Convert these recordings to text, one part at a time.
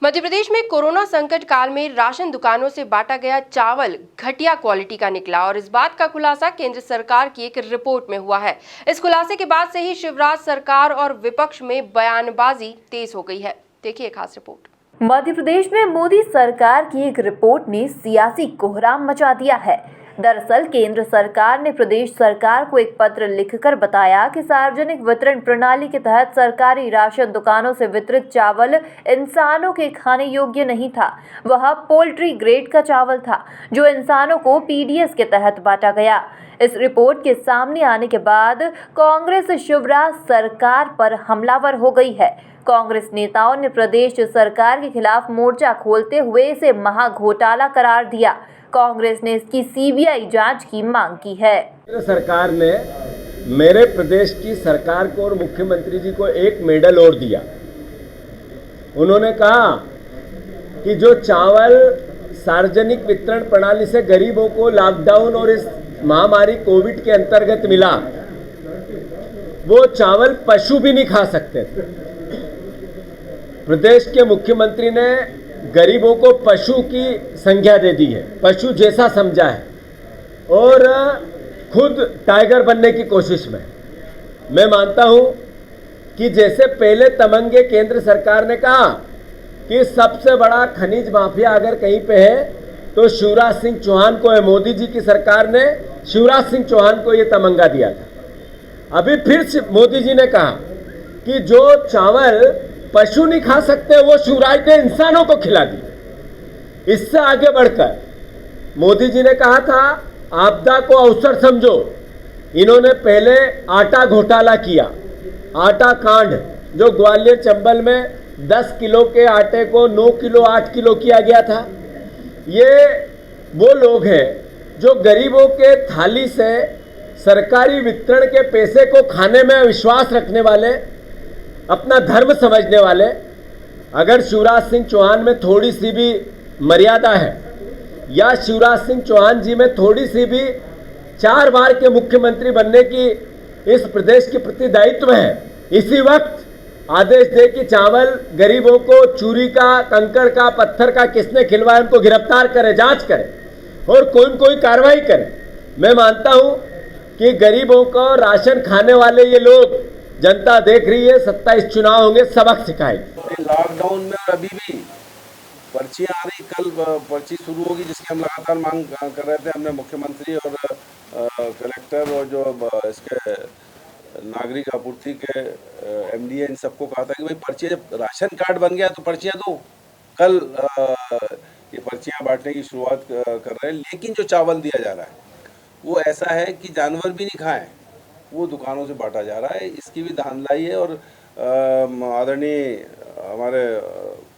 मध्य प्रदेश में कोरोना संकट काल में राशन दुकानों से बांटा गया चावल घटिया क्वालिटी का निकला और इस बात का खुलासा केंद्र सरकार की एक रिपोर्ट में हुआ है। इस खुलासे के बाद से ही शिवराज सरकार और विपक्ष में बयानबाजी तेज हो गई है। देखिए खास रिपोर्ट। मध्य प्रदेश में मोदी सरकार की एक रिपोर्ट ने सियासी कोहराम मचा दिया है। दरअसल केंद्र सरकार ने प्रदेश सरकार को एक पत्र लिखकर बताया कि सार्वजनिक वितरण प्रणाली के तहत सरकारी राशन दुकानों से वितरित चावल इंसानों के खाने योग्य नहीं था। वह पोल्ट्री ग्रेड का चावल था जो इंसानों को पीडीएस के तहत बांटा गया। इस रिपोर्ट के सामने आने के बाद कांग्रेस शिवराज सरकार पर हमलावर हो गई है। कांग्रेस नेताओं ने प्रदेश सरकार के खिलाफ मोर्चा खोलते हुए इसे महाघोटाला करार दिया। कांग्रेस ने इसकी सीबीआई जांच की मांग की है। सरकार ने मेरे प्रदेश की सरकार को और मुख्यमंत्री जी को एक मेडल और दिया। उन्होंने कहा कि जो चावल सार्वजनिक वितरण प्रणाली से गरीबों को लॉकडाउन और इस महामारी कोविड के अंतर्गत मिला, वो चावल पशु भी नहीं खा सकते थे। प्रदेश के मुख्यमंत्री ने गरीबों को पशु की संज्ञा दे दी है, पशु जैसा समझा है और खुद टाइगर बनने की कोशिश में। मैं मानता हूं कि जैसे पहले तमंगे केंद्र सरकार ने कहा कि सबसे बड़ा खनिज माफिया अगर कहीं पे है तो शिवराज सिंह चौहान को है, मोदी जी की सरकार ने शिवराज सिंह चौहान को यह तमंगा दिया था। अभी फिर मोदी जी ने कहा कि जो चावल पशु नहीं खा सकते वो शिवराज ने इंसानों को खिला दी। इससे आगे बढ़कर मोदी जी ने कहा था आपदा को अवसर समझो। इन्होंने पहले आटा घोटाला किया, आटा कांड, जो ग्वालियर चंबल में 10 किलो के आटे को 9 किलो 8 किलो किया गया था। ये वो लोग हैं जो गरीबों के थाली से सरकारी वितरण के पैसे को खाने में विश्वास रखने वाले, अपना धर्म समझने वाले। अगर शिवराज सिंह चौहान में थोड़ी सी भी मर्यादा है या शिवराज सिंह चौहान जी में थोड़ी सी भी 4 बार के मुख्यमंत्री बनने की इस प्रदेश के प्रति दायित्व है, इसी वक्त आदेश दे कि चावल गरीबों को चूरी का, कंकड़ का, पत्थर का किसने खिलवाया उनको गिरफ्तार करे, जांच करे और कोई कार्रवाई करे। मैं मानता हूं कि गरीबों को राशन खाने वाले ये लोग, जनता देख रही है, 27 चुनाव होंगे, सबक सिखाएंगे। लॉकडाउन में और अभी भी पर्चियां आ रही, कल पर्ची शुरू होगी जिसकी हम लगातार मांग कर रहे थे। हमने मुख्यमंत्री और कलेक्टर और जो इसके नागरिक आपूर्ति के एमडीए इन सबको कहा था कि भाई पर्ची जब राशन कार्ड बन गया तो पर्चियां दो। कल ये पर्चियां बांटने की शुरुआत कर रहे हैं, लेकिन जो चावल दिया जा रहा है वो ऐसा है कि जानवर भी नहीं खाएं, वो दुकानों से बांटा जा रहा है। इसकी भी धांधलाई है और आदरणीय हमारे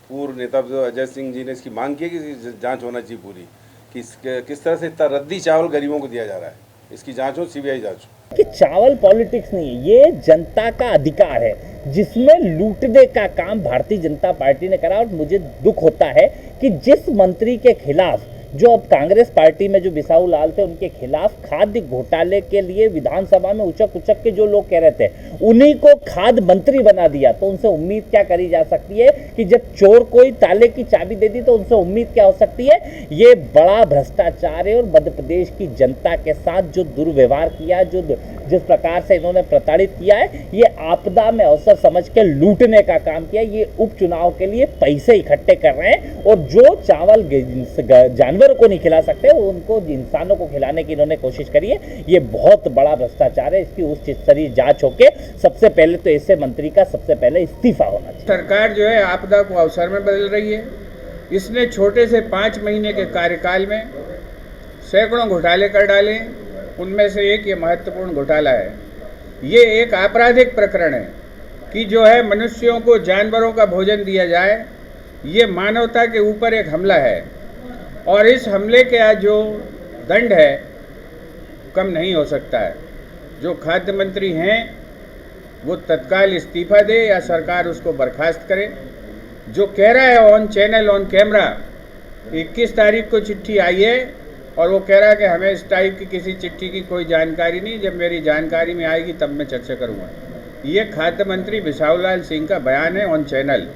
पूर्व नेता अजय सिंह जी ने इसकी मांग की कि जांच होना चाहिए पूरी, कि किस तरह से इतना रद्दी चावल गरीबों को दिया जा रहा है। इसकी जांच हो, सीबीआई जांच हो। कि चावल पॉलिटिक्स नहीं है, ये जनता का अधिकार है जिसमें लूटने का काम भारतीय जनता पार्टी ने करा। और मुझे दुख होता है कि जिस मंत्री के खिलाफ, जो अब कांग्रेस पार्टी में जो बिसाऊ लाल थे, उनके खिलाफ खाद्य घोटाले के लिए विधानसभा में उचक के जो लोग कह रहे थे, उन्हीं को खाद्य मंत्री बना दिया। तो उनसे उम्मीद क्या करी जा सकती है कि जब चोर कोई ताले की चाबी दे दी तो उनसे उम्मीद क्या हो सकती है। ये बड़ा भ्रष्टाचार है और मध्य प्रदेश की जनता के साथ जो दुर्व्यवहार किया, जो जिस प्रकार से इन्होंने प्रताड़ित किया है, ये आपदा में अवसर समझ के लूटने का काम किया। ये उपचुनाव के लिए पैसे इकट्ठे कर रहे हैं और जो चावल जानवरों को नहीं खिला सकते उनको इंसानों को खिलाने की इन्होंने कोशिश करी है। ये बहुत बड़ा भ्रष्टाचार है। इसकी उच्च स्तरीय जांच होके सबसे पहले तो ऐसे मंत्री का सबसे पहले इस्तीफा होना चाहिए। सरकार जो है आपदा को अवसर में बदल रही है। इसने छोटे से 5 महीने के कार्यकाल में सैकड़ों घोटाले कर डाले। उनमें से एक ये महत्वपूर्ण घोटाला है। ये एक आपराधिक प्रकरण है कि जो है मनुष्यों को जानवरों का भोजन दिया जाए। ये मानवता के ऊपर एक हमला है और इस हमले का जो दंड है कम नहीं हो सकता है। जो खाद्य मंत्री हैं वो तत्काल इस्तीफा दे या सरकार उसको बर्खास्त करे। जो कह रहा है ऑन चैनल ऑन कैमरा 21 तारीख को चिट्ठी आई है और वो कह रहा है कि हमें इस टाइप की किसी चिट्ठी की कोई जानकारी नहीं, जब मेरी जानकारी में आएगी तब मैं चर्चा करूँगा। ये खाद्य मंत्री बिसाऊ लाल सिंह का बयान है ऑन चैनल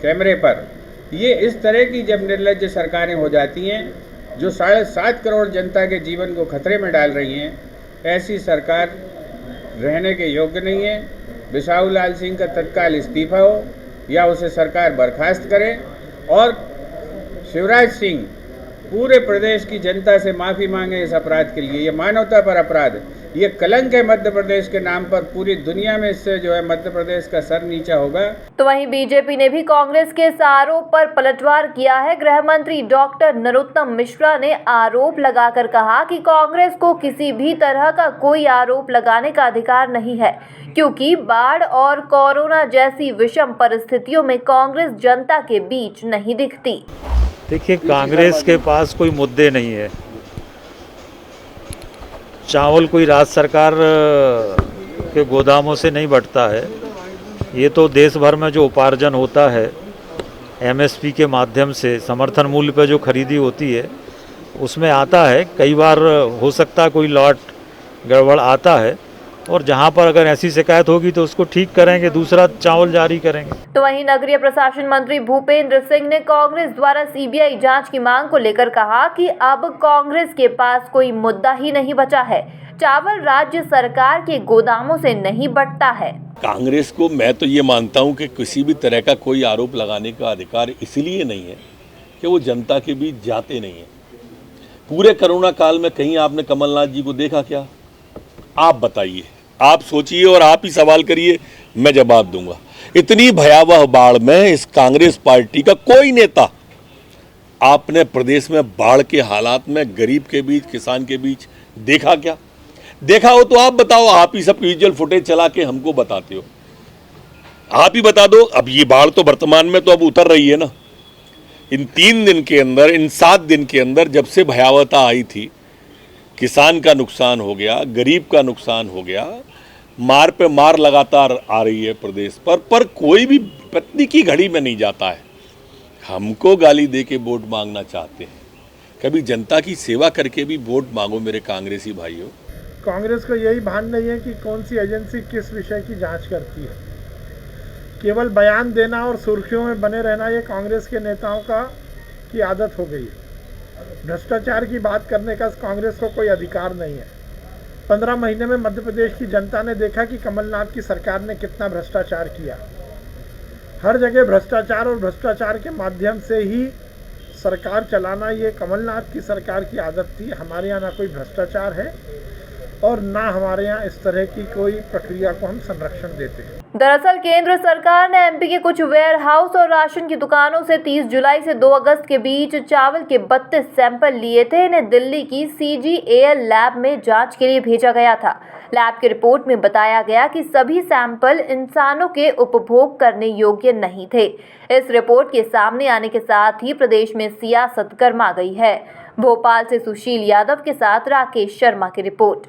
कैमरे पर। ये इस तरह की जब निर्लज्ज सरकारें हो जाती हैं जो 7.5 करोड़ जनता के जीवन को खतरे में डाल रही हैं, ऐसी सरकार रहने के योग्य नहीं है। बिसाहू लाल सिंह का तत्काल इस्तीफा हो या उसे सरकार बर्खास्त करे और शिवराज सिंह पूरे प्रदेश की जनता से माफ़ी मांगे इस अपराध के लिए। ये मानवता पर अपराध है, ये कलंक है मध्य प्रदेश के नाम पर। पूरी दुनिया में इससे जो है मध्य प्रदेश का सर नीचा होगा। तो वहीं बीजेपी ने भी कांग्रेस के इस आरोप पर पलटवार किया है। गृह मंत्री डॉक्टर नरोत्तम मिश्रा ने आरोप लगाकर कहा कि कांग्रेस को किसी भी तरह का कोई आरोप लगाने का अधिकार नहीं है, क्योंकि बाढ़ और कोरोना जैसी विषम परिस्थितियों में कांग्रेस जनता के बीच नहीं दिखती। देखिए, कांग्रेस के पास कोई मुद्दे नहीं है। चावल कोई राज्य सरकार के गोदामों से नहीं बटता है, ये तो देश भर में जो उपार्जन होता है एमएसपी के माध्यम से, समर्थन मूल्य पर जो खरीदी होती है उसमें आता है। कई बार हो सकता है कोई लॉट गड़बड़ आता है, और जहां पर अगर ऐसी शिकायत होगी तो उसको ठीक करेंगे, दूसरा चावल जारी करेंगे। तो वहीं नगरीय प्रशासन मंत्री भूपेंद्र सिंह ने कांग्रेस द्वारा सीबीआई जांच की मांग को लेकर कहा कि अब कांग्रेस के पास कोई मुद्दा ही नहीं बचा है। चावल राज्य सरकार के गोदामों से नहीं बटता है। कांग्रेस को मैं तो ये मानता हूं कि किसी भी तरह का कोई आरोप लगाने का अधिकार इसलिए नहीं है कि वो जनता के बीच जाते नहीं है। पूरे कोरोना काल में कहीं आपने कमलनाथ जी को देखा क्या? आप बताइए, आप सोचिए और आप ही सवाल करिए, मैं जवाब दूंगा। इतनी भयावह बाढ़ में इस कांग्रेस पार्टी का कोई नेता आपने प्रदेश में बाढ़ के हालात में गरीब के बीच, किसान के बीच देखा क्या? देखा हो तो आप बताओ, आप ही सब विजुअल फुटेज चला के हमको बताते हो, आप ही बता दो। अब ये बाढ़ तो वर्तमान में तो अब उतर रही है ना। इन 3 दिन के अंदर, इन 7 दिन के अंदर जब से भयावहता आई थी, किसान का नुकसान हो गया, गरीब का नुकसान हो गया, मार पे मार लगातार आ रही है प्रदेश पर कोई भी पत्नी की घड़ी में नहीं जाता है। हमको गाली दे के वोट मांगना चाहते हैं, कभी जनता की सेवा करके भी वोट मांगो मेरे कांग्रेसी भाइयों। कांग्रेस को यही भान नहीं है कि कौन सी एजेंसी किस विषय की जांच करती है। केवल बयान देना और सुर्खियों में बने रहना ये कांग्रेस के नेताओं की आदत हो गई है। भ्रष्टाचार की बात करने का कांग्रेस को कोई अधिकार नहीं है। 15 महीने में मध्य प्रदेश की जनता ने देखा कि कमलनाथ की सरकार ने कितना भ्रष्टाचार किया। हर जगह भ्रष्टाचार और भ्रष्टाचार के माध्यम से ही सरकार चलाना ये कमलनाथ की सरकार की आदत थी। हमारे यहाँ ना कोई भ्रष्टाचार है और ना हमारे यहाँ इस तरह की कोई प्रक्रिया को हम संरक्षण देते हैं। दरअसल केंद्र सरकार ने एमपी के कुछ वेयर हाउस और राशन की दुकानों से 30 जुलाई से 2 अगस्त के बीच चावल के 32 सैंपल लिए थे। इन्हें दिल्ली की CGAL लैब में जांच के लिए भेजा गया था। लैब की रिपोर्ट में बताया गया कि सभी सैंपल इंसानों के उपभोग करने योग्य नहीं थे। इस रिपोर्ट के सामने आने के साथ ही प्रदेश में सियासत गर्मा गई है। भोपाल से सुशील यादव के साथ राकेश शर्मा की रिपोर्ट।